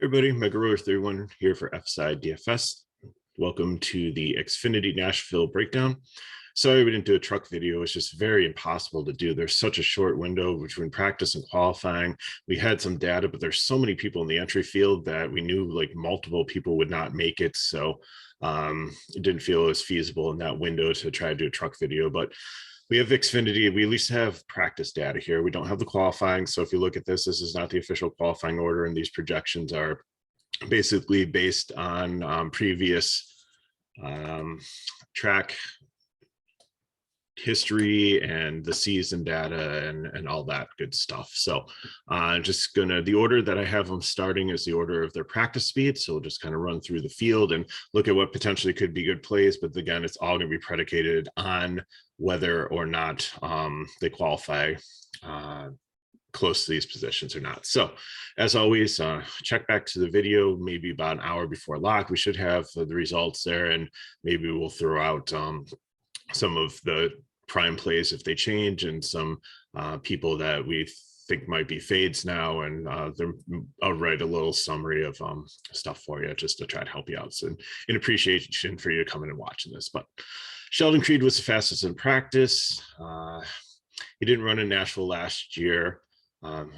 Everybody, Megaroller31 here for FSIDFS. Welcome to the Xfinity Nashville breakdown. Sorry we didn't do a truck video. It's just very impossible to do. There's such a short window between practice and qualifying. We had some data, but there's so many people in the entry field that we knew like multiple people would not make it. So it didn't feel as feasible in that window to try to do a truck video. But we have Xfinity. We at least have practice data here. We don't have the qualifying. So if you look at this, this is not the official qualifying order. And these projections are basically based on previous track history and the season data and all that good stuff. So just the order that I have them starting is the order of their practice speed. So we'll just kind of run through the field and look at what potentially could be good plays. But again, it's all going to be predicated on whether or not they qualify close to these positions or not. So as always, check back to the video maybe about an hour before lock. We should have the results there, and maybe we'll throw out some of the prime plays if they change, and some people that we think might be fades now, and I'll write a little summary of stuff for you just to try to help you out. So in appreciation for you coming and watching this. But Sheldon Creed was the fastest in practice. He didn't run in Nashville last year.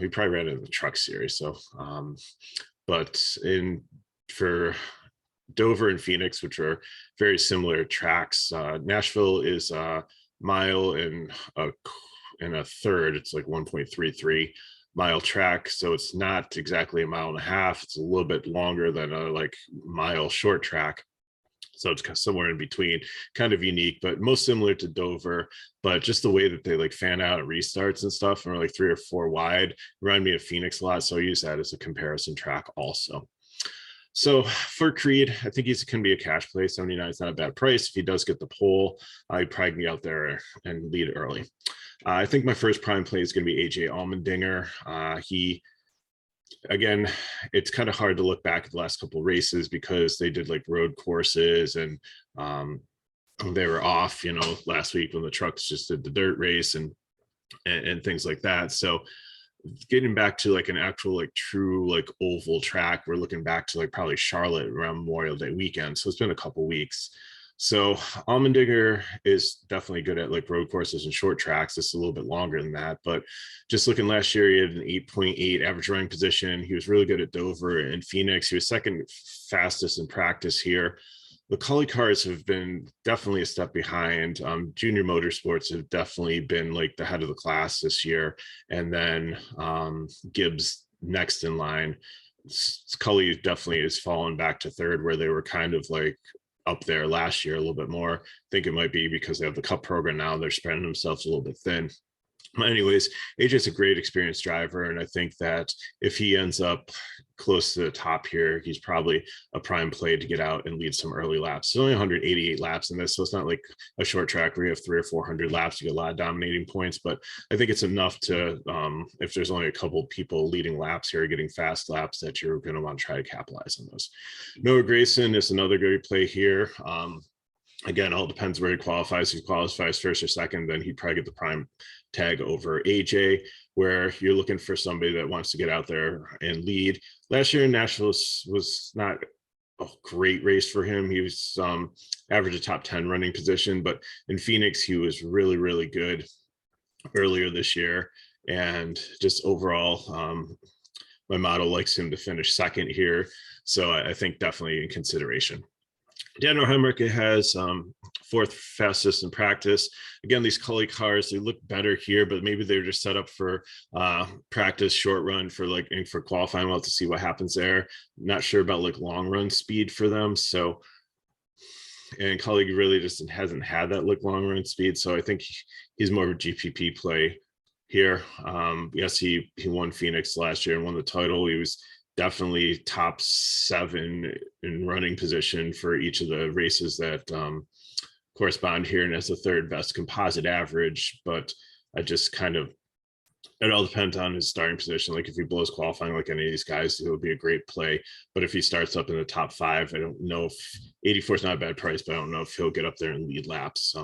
He probably ran in the truck series. So but for Dover and Phoenix, which are very similar tracks, Nashville is a mile and a third. It's like 1.33 mile track, so it's not exactly a mile and a half. It's a little bit longer than a like mile short track, so it's kind of somewhere in between, kind of unique, but most similar to Dover. But just the way that they like fan out at restarts and stuff, and are like 3 or 4 wide, remind me of Phoenix a lot, so I use that as a comparison track also. So for Creed, I think he's going to be a cash play. 79 is not a bad price. If he does get the pole, I'd probably be out there and lead early. I think my first prime play is going to be AJ Allmendinger. Again, it's kind of hard to look back at the last couple of races because they did like road courses, and they were off, last week when the trucks just did the dirt race and things like that. So getting back to like an actual like true like oval track, we're looking back to like probably Charlotte around Memorial Day weekend. So it's been a couple weeks. So Allmendinger is definitely good at like road courses and short tracks. It's a little bit longer than that, but just looking last year, he had an 8.8 average running position. He was really good at Dover and Phoenix. He was second fastest in practice here. The Cully cars have been definitely a step behind. Junior Motorsports have definitely been like the head of the class this year. And then Gibbs next in line. Cully definitely has fallen back to third, where they were kind of like up there last year a little bit more. I think it might be because they have the Cup program now. They're spreading themselves a little bit thin. But anyways, AJ's a great experienced driver, and I think that if he ends up close to the top here, he's probably a prime play to get out and lead some early laps. There's only 188 laps in this, so it's not like a short track where you have 300 or 400 laps to get a lot of dominating points, but I think it's enough to, if there's only a couple people leading laps here, getting fast laps, that you're going to want to try to capitalize on those. Noah Gragson is another great play here. Again, all depends where he qualifies. If he qualifies first or second, then he'd probably get the prime tag over AJ, where you're looking for somebody that wants to get out there and lead. Last year in Nashville was not a great race for him. He was average a top 10 running position, but in Phoenix, he was really, really good earlier this year. And just overall, my model likes him to finish second here. So I think definitely in consideration. Daniel Hemrick has 4th fastest in practice. Again, these Cully cars, they look better here, but maybe they're just set up for practice, short run for qualifying. We'll have to see what happens there. Not sure about like long run speed for them. So, and Cully really just hasn't had that like long run speed. So I think he's more of a GPP play here. Yes, he won Phoenix last year and won the title. He was definitely top 7 in running position for each of the races that correspond here, and as the 3rd best composite average. But I just it all depends on his starting position. Like if he blows qualifying like any of these guys, it would be a great play. But if he starts up in the top 5, I don't know if 84 is not a bad price, but I don't know if he'll get up there and lead laps.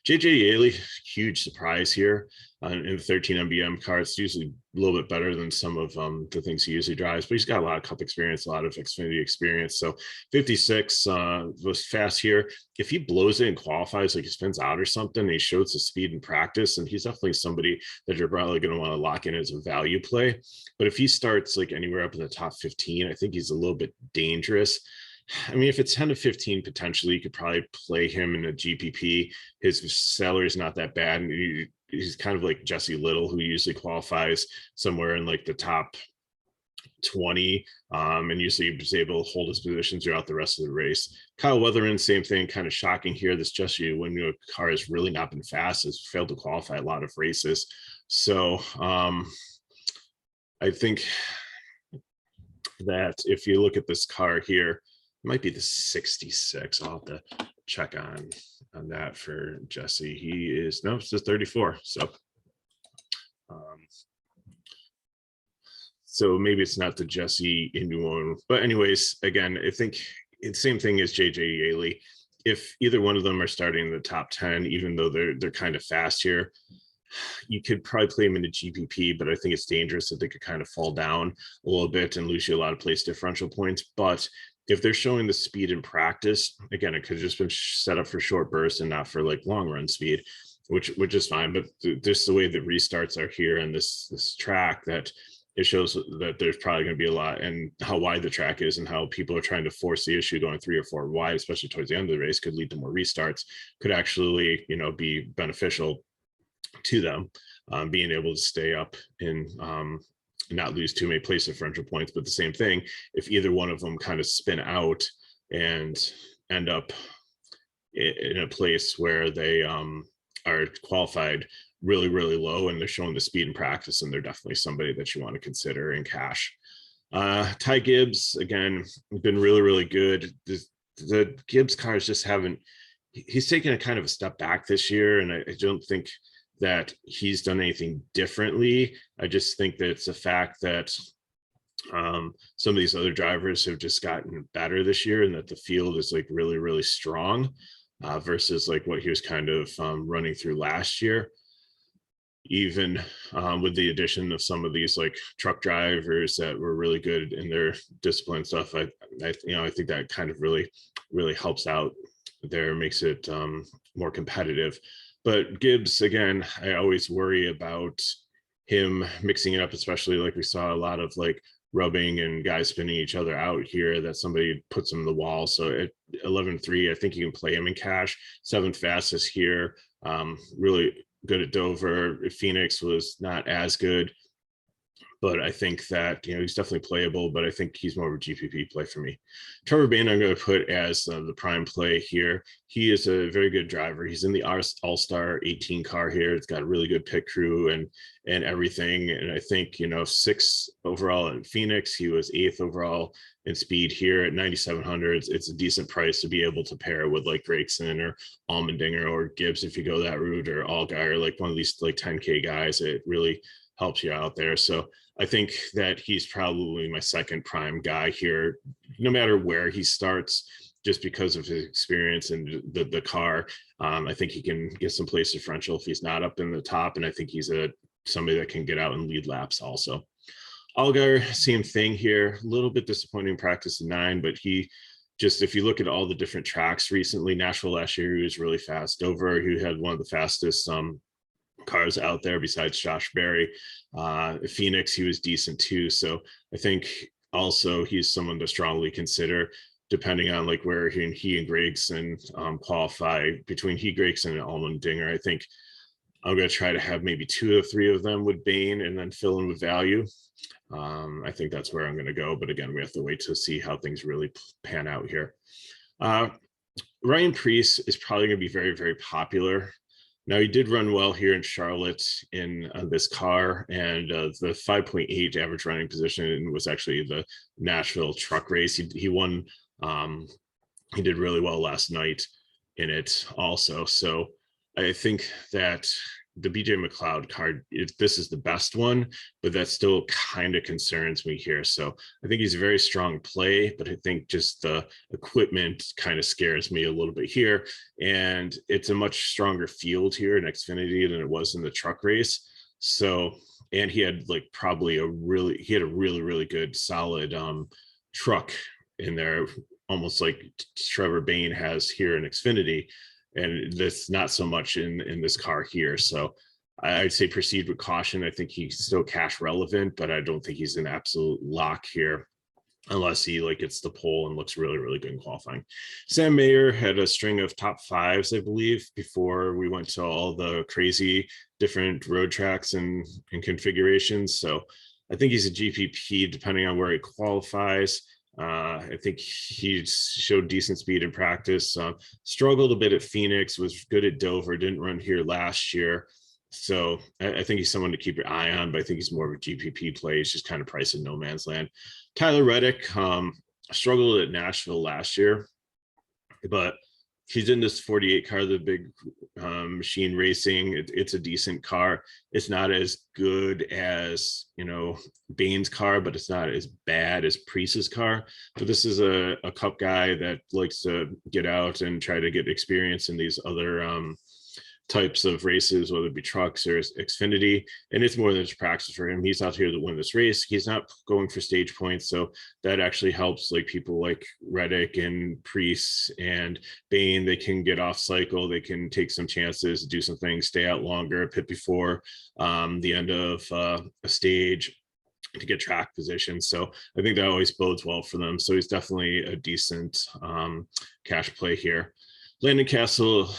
JJ Yaley, huge surprise here in the 13 MBM car. It's usually little bit better than some of the things he usually drives, but he's got a lot of Cup experience, a lot of Xfinity experience. So 56 was fast here. If he blows it and qualifies, like he spins out or something, and he shows the speed in practice, and he's definitely somebody that you're probably going to want to lock in as a value play. But if he starts like anywhere up in the top 15, I think he's a little bit dangerous. I mean, if it's 10 to 15, potentially you could probably play him in a GPP. His salary is not that bad, and he's kind of like Jesse Little, who usually qualifies somewhere in like the top 20, and usually he's able to hold his position throughout the rest of the race. Kyle Weatherman, same thing, kind of shocking here. This Jesse Wino car has really not been fast, has failed to qualify a lot of races. So I think that if you look at this car here, it might be the 66. I'll have to check on that for Jesse. He is, no, it's just 34. So maybe it's not the Jesse Inouye, but anyways, again, I think it's same thing as JJ Yaley. If either one of them are starting in the top 10, even though they're kind of fast here, you could probably play them in a GPP, but I think it's dangerous that they could kind of fall down a little bit and lose you a lot of place differential points. But if they're showing the speed in practice, again, it could have just been set up for short bursts and not for like long run speed, which is fine. But just the way the restarts are here and this track, that it shows that there's probably going to be a lot, and how wide the track is and how people are trying to force the issue going 3 or 4 wide, especially towards the end of the race, could lead to more restarts, could actually, be beneficial to them, being able to stay up and not lose too many place differential points. But the same thing, if either one of them kind of spin out and end up in a place where they are qualified really, really low and they're showing the speed in practice, and they're definitely somebody that you want to consider in cash. Ty Gibbs, again, been really, really good. The Gibbs cars just haven't, he's taken a kind of a step back this year, and I don't think that he's done anything differently. I just think that it's a fact that some of these other drivers have just gotten better this year, and that the field is like really, really strong versus like what he was kind of running through last year. Even with the addition of some of these like truck drivers that were really good in their discipline stuff, I think that kind of really, really helps out there, makes it more competitive. But Gibbs, again, I always worry about him mixing it up, especially like we saw a lot of like rubbing and guys spinning each other out here, that somebody puts him in the wall. So at 11.3, I think you can play him in cash. 7th fastest here, really good at Dover. Phoenix was not as good, but I think that, he's definitely playable, but I think he's more of a GPP play for me. Trevor Bayne, I'm going to put as the prime play here. He is a very good driver. He's in the All-Star 18 car here. It's got a really good pit crew and everything. And I think, 6th overall in Phoenix. He was 8th overall in speed here at 9,700. It's a decent price to be able to pair with like Gragson or Allmendinger or Gibbs if you go that route, or Allgaier, like one of these like 10K guys. It really helps you out there. So I think that he's probably my second prime guy here, no matter where he starts, just because of his experience and the car. I think he can get some place differential if he's not up in the top, and I think he's somebody that can get out and lead laps also. Allgaier, same thing here. A little bit disappointing practice in 9, but he just, if you look at all the different tracks recently, Nashville last year, he was really fast. Dover, he had one of the fastest cars out there besides Josh Berry. Phoenix, he was decent too. So I think also he's someone to strongly consider, depending on like where he and Gragson qualify. Between Gragson and Allmendinger, I think I'm going to try to have maybe 2 or 3 of them with Bayne and then fill in with value. I think that's where I'm going to go. But again, we have to wait to see how things really pan out here. Ryan Preece is probably going to be very, very popular. Now, he did run well here in Charlotte in this car, and the 5.8 average running position was actually the Nashville truck race. He won. He did really well last night in it also. So I think that the BJ McLeod card, this is the best one, but that still kind of concerns me here. So I think he's a very strong play, but I think just the equipment kind of scares me a little bit here. And it's a much stronger field here in Xfinity than it was in the truck race. So and he had like probably a really good solid truck in there, almost like Trevor Bayne has here in Xfinity, and that's not so much in this car here. So I'd say proceed with caution. I think he's still cash relevant, but I don't think he's an absolute lock here unless he like gets the pole and looks really good in qualifying. Sam Mayer had a string of top fives, I believe, before we went to all the crazy different road tracks and configurations. So I think he's a GPP depending on where he qualifies. I think he showed decent speed in practice. Struggled a bit at Phoenix, was good at Dover, didn't run here last year. So I think he's someone to keep your eye on, but I think he's more of a GPP play. He's just kind of priced in no man's land. Tyler Reddick struggled at Nashville last year, but he's in this 48 car, the big machine racing. It's a decent car. It's not as good as, Bane's car, but it's not as bad as Priest's car. But this is a cup guy that likes to get out and try to get experience in these other types of races, whether it be trucks or Xfinity, and it's more than just practice for him. He's out here to win this race. He's not going for stage points, so that actually helps like people like Reddick and Priest and Bayne. They can get off cycle, they can take some chances, do some things, stay out longer, pit before the end of a stage to get track position. So I think that always bodes well for them. So he's definitely a decent cash play here. Landon Castle,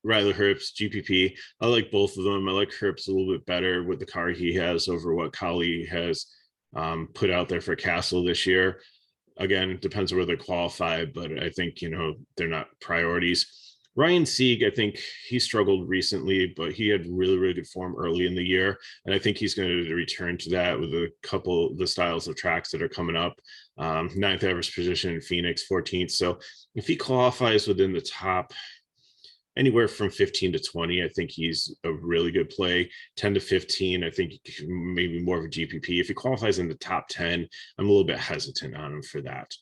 Riley Herbst, GPP. I like both of them. I like Herbst a little bit better with the car he has over what Kali has put out there for Castle this year. Again, depends on where they qualify, but I think, they're not priorities. Ryan Sieg, I think he struggled recently, but he had really good form early in the year. And I think he's going to return to that with a couple of the styles of tracks that are coming up. 9th average position in Phoenix, 14th. So if he qualifies within the top anywhere from 15 to 20, I think he's a really good play. 10 to 15, I think maybe more of a GPP. If he qualifies in the top 10, I'm a little bit hesitant on him for that.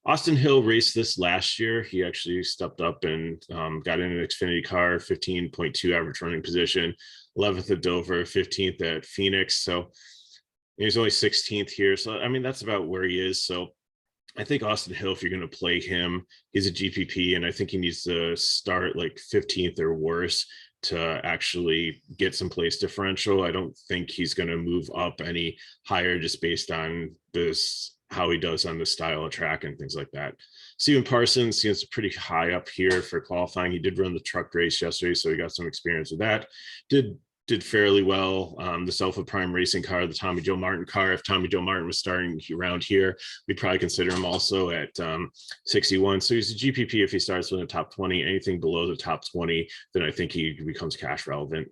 Austin Hill raced this last year. He actually stepped up and got in an Xfinity car, 15.2 average running position, 11th at Dover, 15th at Phoenix. So he's only 16th here. So, I mean, that's about where he is. So I think Austin Hill, if you're going to play him, he's a GPP, and I think he needs to start like 15th or worse to actually get some place differential. I don't think he's going to move up any higher just based on this, how he does on the style of track and things like that. Steven Parsons seems pretty high up here for qualifying. He did run the truck race yesterday, so he got some experience with that. Did fairly well. The Alpha Prime racing car, the Tommy Joe Martin car. If Tommy Joe Martin was starting around here, we'd probably consider him also at 61. So he's a GPP if he starts in the top 20. Anything below the top 20, then I think he becomes cash relevant.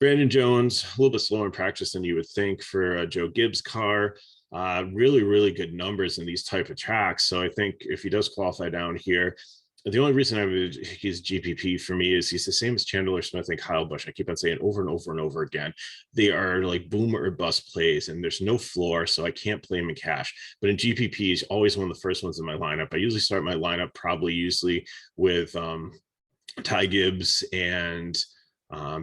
Brandon Jones, a little bit slower in practice than you would think for Joe Gibbs' car. Really good numbers in these type of tracks. So I think if he does qualify down here, the only reason I would he's GPP for me is he's the same as Chandler Smith and Kyle Busch. I keep on saying over and over and over again, they are like boom or bust plays, and there's no floor, so I can't play him in cash. But in GPP, he's always one of the first ones in my lineup. I usually start my lineup usually with Ty Gibbs and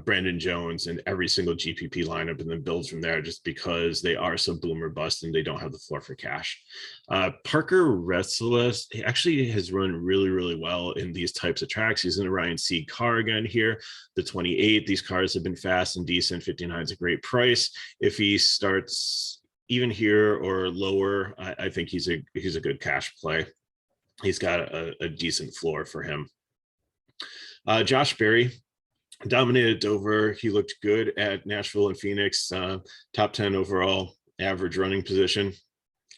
Brandon Jones in every single GPP lineup, and then build from there, just because they are so boom or bust and they don't have the floor for cash. Parker Retzlaff, he actually has run really well in these types of tracks. He's in a Ryan Sieg car again here, the 28. These cars have been fast and decent. 59 is a great price. If he starts even here or lower, I think he's a good cash play. He's got a decent floor for him. Josh Berry dominated Dover. He looked good at Nashville and Phoenix. Top 10 overall average running position.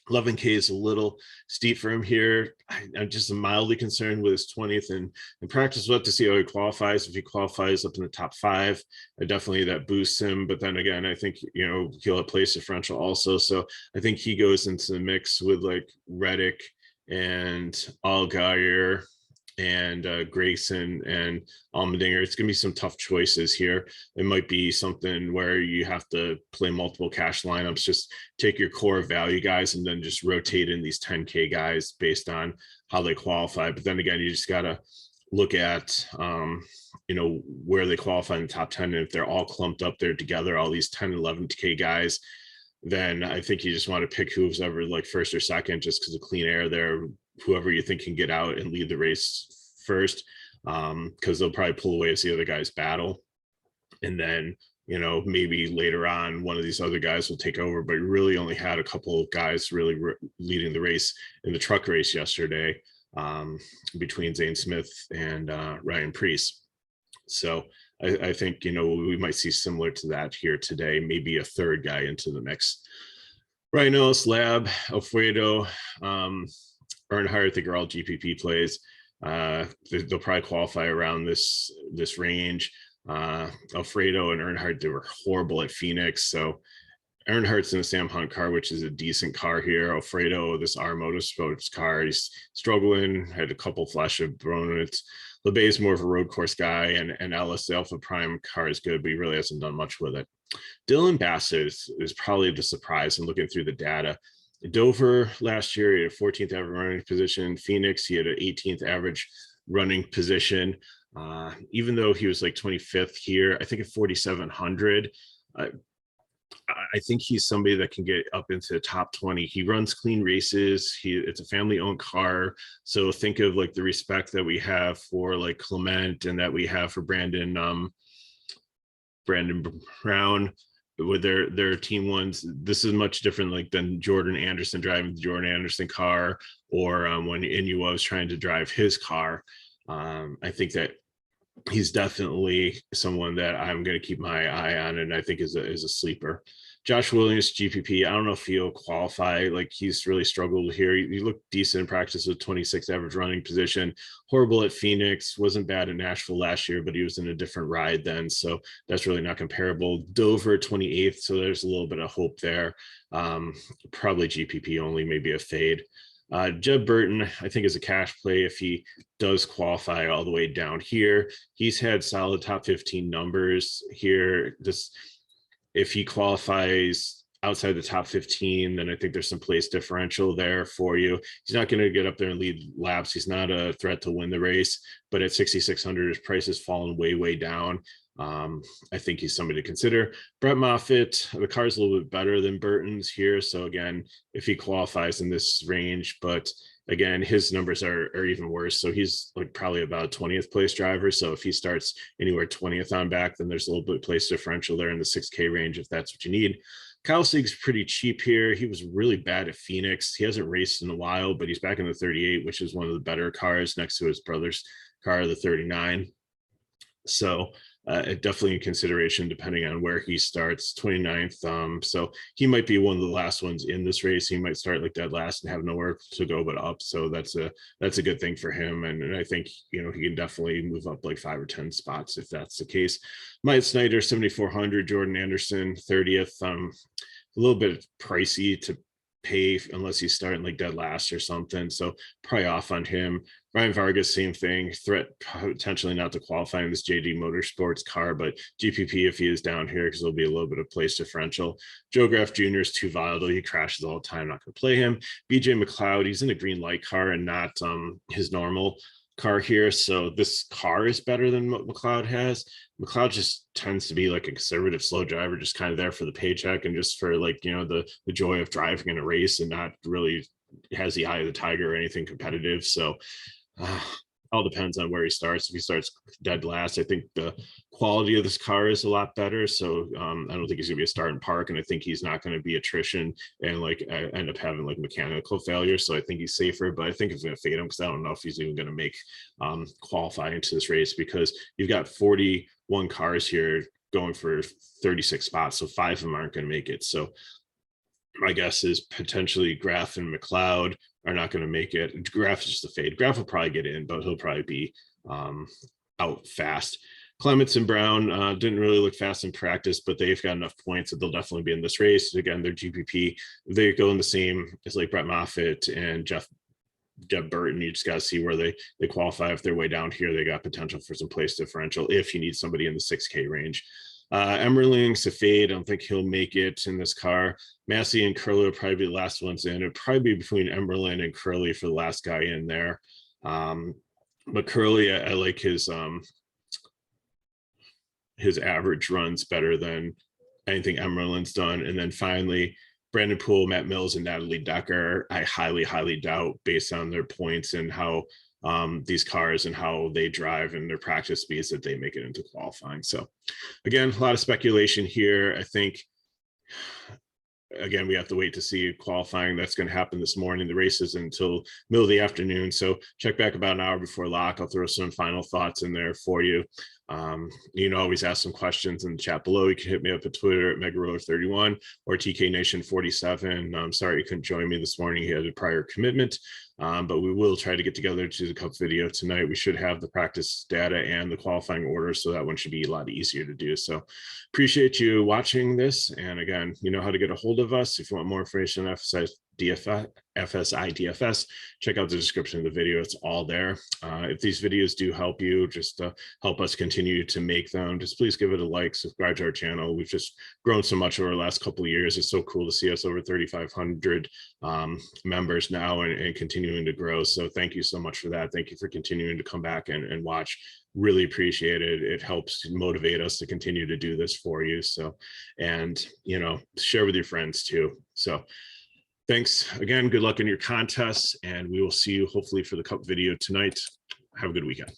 11K is a little steep for him here. I'm just mildly concerned with his 20th and in practice. We'll have to see how he qualifies. If he qualifies up in the top 5, definitely that boosts him. But then again, I think, he'll have place differential also. So I think he goes into the mix with like Reddick and Allgaier and Grayson and Allmendinger. It's going to be some tough choices here. It might be something where you have to play multiple cash lineups, just take your core value guys and then just rotate in these 10K guys based on how they qualify. But then again, you just got to look at, where they qualify in the top 10. And if they're all clumped up there together, all these 10, 11K guys, then I think you just want to pick who's ever like first or second, just because of clean air there, whoever you think can get out and lead the race first, because they'll probably pull away as the other guys battle. And then, maybe later on, one of these other guys will take over, but really only had a couple of guys really leading the race in the truck race yesterday, between Zane Smith and Ryan Preece. So I think, we might see similar to that here today, maybe a third guy into the mix. Rhinos, Lab, Alfredo, Earnhardt, I think are all GPP plays. They'll probably qualify around this range. Alfredo and Earnhardt, they were horrible at Phoenix. So Earnhardt's in a Sam Hunt car, which is a decent car here. Alfredo, this R Motorsports car, he's struggling, had a couple flash of bonus. LeBay is more of a road course guy, and Ellis, the Alpha Prime car, is good, but he really hasn't done much with it. Dylan Bassett is probably the surprise in looking through the data. Dover last year, he had a 14th average running position. Phoenix, he had an 18th average running position. Even though he was like 25th here, I think at 4,700, I think he's somebody that can get up into the top 20. He runs clean races. It's a family-owned car. So think of like the respect that we have for like Clement and that we have for Brandon Brown with their team ones. This is much different like than Jordan Anderson driving the Jordan Anderson car, or when Inu was trying to drive his car. I think that he's definitely someone that I'm going to keep my eye on, and I think is a sleeper. Josh Williams, GPP. I don't know if he'll qualify. Like, he's really struggled here. He looked decent in practice with 26th average running position. Horrible at Phoenix. Wasn't bad in Nashville last year, but he was in a different ride then, so that's really not comparable. Dover, 28th. So there's a little bit of hope there. Probably GPP only, maybe a fade. Jeb Burton, I think, is a cash play if he does qualify all the way down here. He's had solid top 15 numbers here. If he qualifies outside the top 15, then I think there's some place differential there for you. He's not going to get up there and lead laps. He's not a threat to win the race, but at 6,600, his price has fallen way down. I think he's somebody to consider. Brett Moffitt, the car's a little bit better than Burton's here. So again, if he qualifies in this range, but again, his numbers are even worse. So he's like probably about 20th place driver. So if he starts anywhere 20th on back, then there's a little bit of place differential there in the 6K range if that's what you need. Kyle Sieg's pretty cheap here. He was really bad at Phoenix. He hasn't raced in a while, but he's back in the 38, which is one of the better cars next to his brother's car, the 39. So definitely in consideration depending on where he starts. 29th. So he might be one of the last ones in this race. He might start like dead last and have nowhere to go but up. So that's a good thing for him. And I think, he can definitely move up like 5 or 10 spots if that's the case. Myatt Snyder, 7,400. Jordan Anderson, 30th. A little bit pricey to pay unless he's starting like dead last or something. So probably off on him. Ryan Vargas, same thing. Threat potentially not to qualify in this JD Motorsports car, but GPP if he is down here because there'll be a little bit of place differential. Joe Graff Jr. is too volatile. He crashes all the time. Not going to play him. BJ McLeod, he's in a green light car and not his normal car here. So this car is better than what McLeod has. McLeod just tends to be like a conservative slow driver, just kind of there for the paycheck and just for like, the joy of driving in a race, and not really has the eye of the tiger or anything competitive. So all depends on where he starts. If he starts dead last, I think the quality of this car is a lot better. So I don't think he's gonna be a start and park, and I think he's not going to be attrition and like end up having like mechanical failure. So I think he's safer, but I think it's going to fade him because I don't know if he's even going to make qualify into this race, because you've got 41 cars here going for 36 spots, so 5 of them aren't going to make it. So my guess is potentially Graff and McLeod are not going to make it. Graff is just a fade. Graff will probably get in, but he'll probably be out fast. Clements and Brown didn't really look fast in practice, but they've got enough points that they'll definitely be in this race. Again, they're GPP. They go in the same as like Brett Moffitt and Jeb Burton. You just got to see where they qualify. If they're way down here, they got potential for some place differential if you need somebody in the 6K range. Emmerling, Safade, I don't think he'll make it in this car. Massey and Curley will probably be the last ones in. It'd probably be between Emmerling and Curley for the last guy in there. but Curly, I like his average runs better than anything Emerlin's done. And then finally, Brandon Poole, Matt Mills, and Natalie Decker, I highly doubt based on their points and how these cars and how they drive and their practice speeds that they make it into qualifying. So again, a lot of speculation here. I think, again, we have to wait to see qualifying. That's going to happen this morning. The race is until middle of the afternoon. So check back about an hour before lock. I'll throw some final thoughts in there for you. You know, always ask some questions in the chat below. You can hit me up at Twitter at MegaRoller31 or TKNation47. I'm sorry you couldn't join me this morning. He had a prior commitment, but we will try to get together to the Cup video tonight. We should have the practice data and the qualifying order, so that one should be a lot easier to do. So appreciate you watching this. And again, you know how to get a hold of us. If you want more information on FSIDFS, check out the description of the video. It's all there. If these videos do help you, just help us continue to make them, just please give it a like, subscribe to our channel. We've just grown so much over the last couple of years. It's so cool to see us over 3,500 members now and continuing to grow. So thank you so much for that. Thank you for continuing to come back and watch. Really appreciate it. It helps motivate us to continue to do this for you. So, and, you know, share with your friends too. So thanks again. Good luck in your contests, and we will see you hopefully for the Cup video tonight. Have a good weekend.